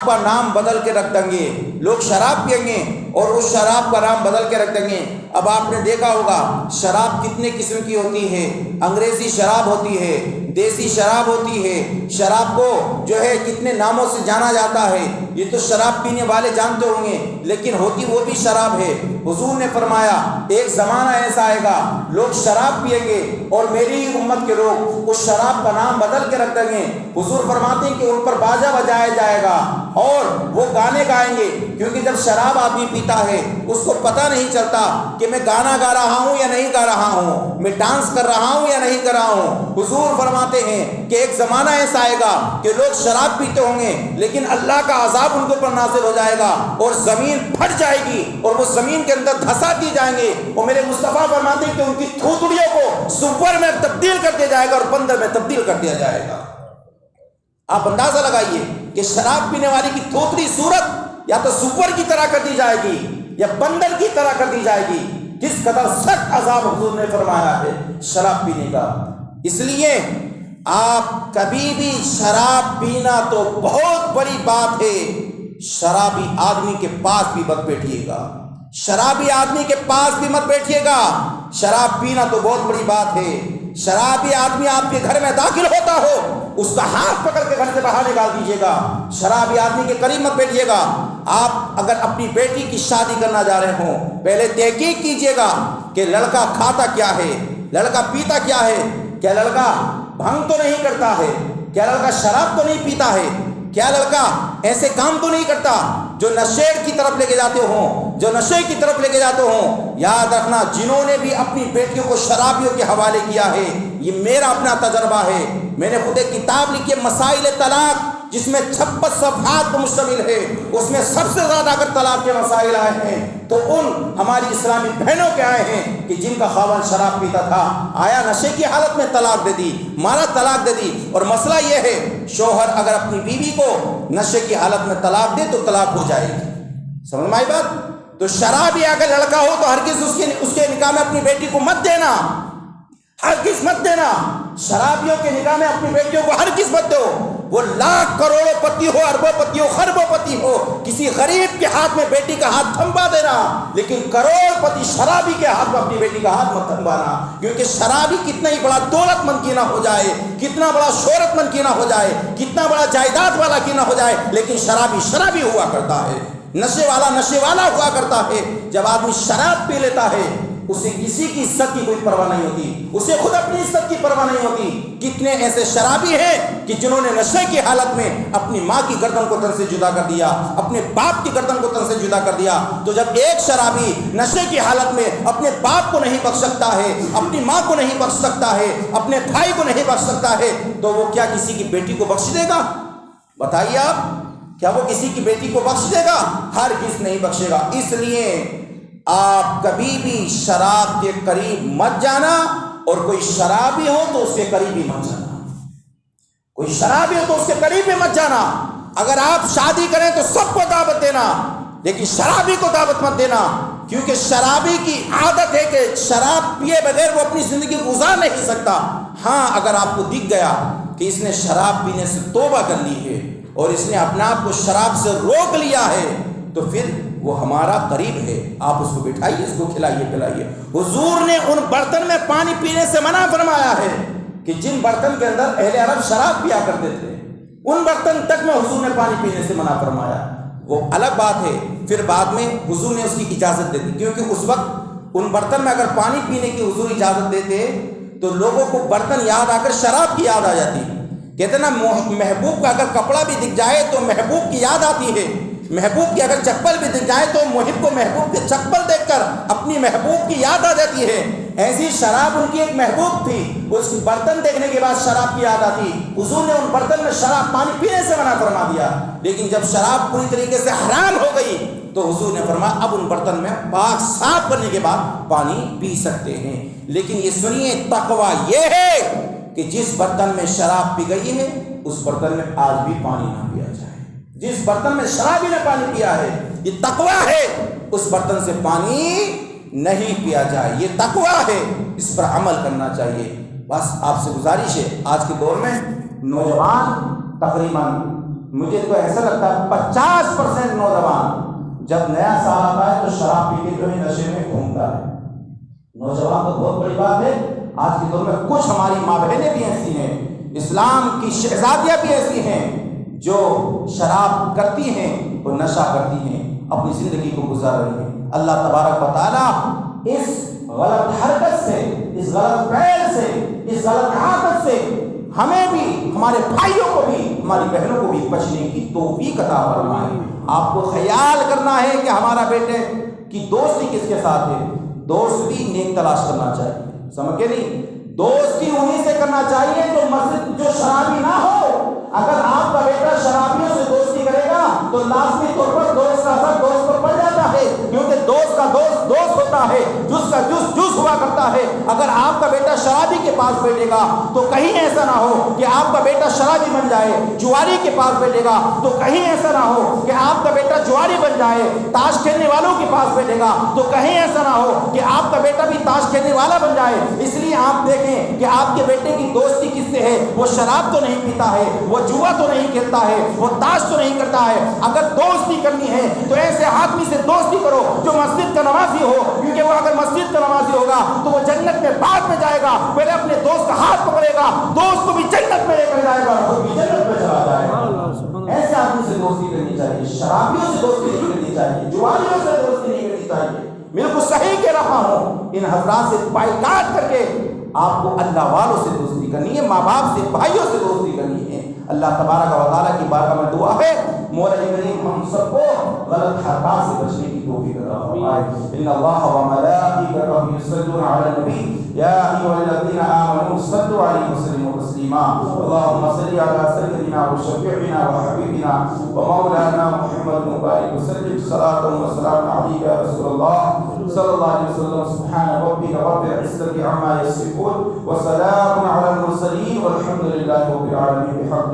کا نام بدل کے رکھ دیں گے، لوگ شراب پئیں گے اور اس شراب کا نام بدل کے رکھ دیں گے۔ اب آپ نے دیکھا ہوگا شراب کتنے قسم کی ہوتی ہے، انگریزی شراب ہوتی ہے، دیسی شراب ہوتی ہے، شراب کو جو ہے کتنے ناموں سے جانا جاتا ہے، یہ تو شراب پینے والے جانتے ہوں گے، لیکن ہوتی وہ بھی شراب ہے۔ حضور نے فرمایا ایک زمانہ ایسا آئے گا لوگ شراب پئیں گے اور میری امت کے لوگ اس شراب کا نام بدل کے رکھ دیں گے۔ حضور فرماتے ہیں کہ ان پر باجا بجایا جائے گا اور وہ گانے گائیں گے، کیونکہ جب شراب آدمی پیتا ہے اس کو پتہ نہیں چلتا کہ میں گانا گا رہا ہوں یا نہیں گا رہا ہوں، میں ڈانس کر رہا ہوں یا نہیں کر رہا ہوں۔ حضور فرماتے ہیں کہ ایک زمانہ ایسا آئے گا کہ لوگ شراب پیتے ہوں گے لیکن اللہ کا عذاب ان کے اوپر نازل ہو جائے گا اور زمین پھٹ جائے گی اور وہ زمین کے اندر دھسا دی جائیں گے، اور میرے مصطفیٰ فرماتے ہیں کہ ان کی تھوتڑیوں کو سور میں تبدیل کر دیا جائے گا اور بندر میں تبدیل کر دیا جائے گا۔ آپ اندازہ لگائیے کہ شراب پینے والی کی تھوتڑی صورت یا تو سور کی طرح کر دی جائے گی یا بندر کی طرح کر دی جائے گی۔ کس قدر سخت عذاب حضور نے فرمایا ہے شراب پینے کا۔ اس لیے آپ کبھی بھی شراب پینا تو بہت بڑی بات ہے، شرابی آدمی کے پاس بھی مت بیٹھیے گا، شرابی آدمی کے پاس بھی مت بیٹھیے گا۔ شراب پینا تو بہت بڑی بات ہے۔ شرابی آدمی آپ کے گھر میں داخل ہوتا ہو اس کا ہاتھ پکڑ کے گھر سے باہر نکال دیجیے گا، شرابی آدمی کے قریب مت بیٹھیے گا۔ آپ اگر اپنی بیٹی کی شادی کرنا جا رہے ہوں پہلے تحقیق کیجیے گا کہ لڑکا کھاتا کیا ہے، لڑکا پیتا کیا ہے، کیا لڑکا بھنگ تو نہیں کرتا ہے، کیا لڑکا شراب تو نہیں پیتا ہے، کیا لڑکا ایسے کام تو نہیں کرتا جو نشے کی طرف لے کے جاتے ہوں، جو نشے کی طرف لے کے جاتے ہوں۔ یاد رکھنا جنہوں نے بھی اپنی بیٹیوں کو شرابیوں کے حوالے کیا ہے، یہ میرا اپنا تجربہ ہے، میں نے خود ایک کتاب لکھی ہے مسائل طلاق جس میں 56 صفحات پر مشتمل ہے، اس میں سب سے زیادہ اگر طلاق کے مسائل آئے ہیں تو ان ہماری اسلامی بہنوں کے آئے ہیں کہ جن کا خاوند شراب پیتا تھا، آیا نشے کی حالت میں طلاق دے دی، مارا طلاق دے دی۔ اور مسئلہ یہ ہے شوہر اگر اپنی بیوی کو نشے کی حالت میں طلاق دے تو طلاق ہو جائے گی، سمجھ میں آئی بات؟ تو شرابی اگر لڑکا ہو تو ہرگز اس کے نکاح میں اپنی بیٹی کو مت دینا، ہرگز مت دینا۔ شرابیوں کے نکاح میں اپنی بیٹیوں کو ہرگز مت دو، وہ لاکھ کروڑوں پتی ہو، اربوں پتی ہو، خربوں پتی ہو، کسی غریب کے ہاتھ میں بیٹی کا ہاتھ تھموا دینا، لیکن کروڑ پتی شرابی کے ہاتھ میں اپنی بیٹی کا ہاتھ مت تھموانا، کیونکہ شرابی کتنا ہی بڑا دولت مند کیوں نہ ہو جائے، کتنا بڑا شہرت مند کیوں نہ ہو جائے، کتنا بڑا جائیداد والا کیوں نہ ہو جائے، لیکن شرابی شرابی ہوا کرتا ہے، نشے والا ہوا کرتا ہے۔ جب آدمی شراب پی لیتا ہے اسے کسی کی عزت کی کوئی پرواہ نہیں ہوتی، اسے خود اپنی عزت کی پرواہ نہیں ہوتی۔ کتنے ایسے شرابی ہیں کہ جنہوں نے نشے کی حالت میں اپنی ماں کی گردن کو تن سے جدا کر دیا، اپنے باپ کی گردن کو تن سے جدا کر دیا۔ تو جب ایک شرابی نشے کی حالت میں اپنے باپ کو نہیں بخش سکتا ہے، اپنی ماں کو نہیں بخش سکتا ہے، اپنے بھائی کو نہیں بخش سکتا ہے، تو وہ کیا کسی کی بیٹی کو بخش دے گا؟ بتائیے آپ، کیا وہ کسی کی بیٹی کو بخش دے گا؟ ہرگز نہیں بخشے گا۔ اس لیے آپ کبھی بھی شراب کے قریب مت جانا، اور کوئی شرابی ہو تو اس کے قریب بھی مت جانا، کوئی شرابی ہو تو اس کے قریب بھی مت جانا۔ اگر آپ شادی کریں تو سب کو دعوت دینا، لیکن شرابی کو دعوت مت دینا، کیونکہ شرابی کی عادت ہے کہ شراب پیے بغیر وہ اپنی زندگی گزار نہیں سکتا۔ ہاں اگر آپ کو دکھ گیا کہ اس نے شراب پینے سے توبہ کر لی ہے اور اس نے اپنے آپ کو شراب سے روک لیا ہے تو پھر وہ ہمارا قریب ہے، آپ اس کو بٹھائیے، اس کو کھلائیے پلائیے۔ حضور نے ان برتن میں پانی پینے سے منع فرمایا ہے کہ جن برتن کے اندر اہل عرب شراب پیا کرتے تھے، ان برتن تک میں حضور نے پانی پینے سے منع فرمایا۔ وہ الگ بات ہے، پھر بعد میں حضور نے اس کی اجازت دے دی، کیونکہ اس وقت ان برتن میں اگر پانی پینے کی حضور اجازت دیتے تو لوگوں کو برتن یاد آ کر شراب کی یاد آ جاتی۔ کہتے نا محبوب کا اگر کپڑا بھی دکھ جائے تو محبوب کی یاد آتی ہے، محبوب کی اگر چپل بھی دکھ جائے تو محب کو محبوب کی چپل دیکھ کر اپنی محبوب کی یاد آ جاتی ہے۔ ایسی شراب ان کی ایک محبوب تھی، اس برتن دیکھنے کے بعد شراب کی یاد آتی۔ حضور نے ان برتن میں شراب پانی پینے سے منع فرما دیا، لیکن جب شراب پوری طریقے سے حرام ہو گئی تو حضور نے فرمایا اب ان برتن میں پاک صاف کرنے کے بعد پانی پی سکتے ہیں۔ لیکن یہ سنیے، تقویٰ یہ ہے کہ جس برتن میں شراب پی گئی ہے اس برتن میں آج بھی پانی نہ پیا جائے۔ جس برتن میں شرابی نے پانی پیا ہے، یہ تقویٰ ہے، اس برتن سے پانی نہیں پیا جائے، یہ تقویٰ ہے، اس پر عمل کرنا چاہیے۔ بس آپ سے گزارش ہے، آج کے دور میں نوجوان تقریباً مجھے تو ایسا لگتا ہے 50% نوجوان جب نیا سال آتا ہے تو شراب پی کے جو ہے نشے میں گھومتا ہے. نوجوان تو بہت بڑی بات ہے. آج کے دور میں کچھ ہماری ماں بہنیں بھی ایسی ہیں, اسلام کی شہزادیاں بھی ایسی ہیں جو شراب کرتی ہیں, وہ نشہ کرتی ہیں, اپنی زندگی کو گزار رہی ہیں. اللہ تبارک و تعالی اس غلط حرکت سے, اس غلط فعل سے, اس غلط عادت سے ہمیں بھی, ہمارے بھائیوں کو بھی, ہماری بہنوں کو بھی بچنے کی توفیق عطا فرمائے. آپ کو خیال کرنا ہے کہ ہمارا بیٹے کی دوستی کس کے ساتھ ہے. دوست بھی نیک تلاش کرنا چاہیے, سمجھ کے نہیں, دوستی انہیں سے کرنا چاہیے جو مسجد جو شرابی نہ ہو. اگر آپ کا بیٹا شرابیوں سے دوستی کرے گا تو لازمی طور پر دوست کا اثر دوست پر پڑ جاتا ہے, کیونکہ دوست کا دوست دوست ہوتا ہے, جس کا جس جس ہوا کرتا ہے. اگر آپ کا بیٹا شرابی کے پاس بیٹھے گا تو کہیں ایسا نہ ہو کہ آپ کا بیٹا شرابی بن جائے. جواری کے پاس بیٹھے گا تو کہیں ایسا نہ ہو کہ آپ کا بیٹا جواری بن جائے. تاش کھیلنے والوں کے پاس بیٹھے گا تو کہیں ایسا نہ ہو کہ آپ کا بیٹا بھی تاش کھیلنے والا بن جائے. اس لیے آپ دیکھیں کہ آپ کے بیٹے کی دوستی کس سے ہے. وہ شراب تو نہیں پیتا ہے, وہ جوا تو نہیں کھیلتا ہے, وہ تاش تو نہیں کرتا ہے. اگر دوستی کرنی ہے تو ایسے آدمی سے دوستی کرو جو مسجد کا نمازی ہو, کیونکہ وہ اگر مسجد کا نمازی ہوگا تو وہ جنت میں بعد میں جائے گا. پہلے اپنے دوست کا ہاتھ پکڑے گا, دوست کو بھی جنت میں لے کر جائے گا, خود بھی جنت میں چلا جائے گا. ایسے آدمی سے دوستی کرنی چاہیے, شرابیوں سے دوستی نہیں کرنی چاہیے, جواریوں سے دوستی نہیں کرنی چاہیے. بالکل صحیح کہہ رہا ہوں. ان حضرات سے بائیکاٹ کر کے آپ کو اللہ والوں سے دوستی کرنی ہے, ماں باپ سے, بھائیوں سے دوستی کرنی ہے. اللہ تبارک و تعالیٰ کی بارگاہ میں دعا ہے مولا کریم ہم سب کو غلط حرکات سے بچنے کی توفیق عطا فرمائے. ان اللہ و ملائکتہ یصلون علی النبی یا ایھا الذین آمنوا صلوا علیہ وسلموا تسلیما. اللهم صل علی سیدنا و شفیعنا و حبیبنا و مولانا محمد مبارک وسلم صلاۃ و سلام علیک یا رسول اللہ صلی اللہ علیہ وسلم. سبحان ربک رب العزۃ عما یصفون وسلام علی المرسلین والحمد للہ رب العالمین. بحق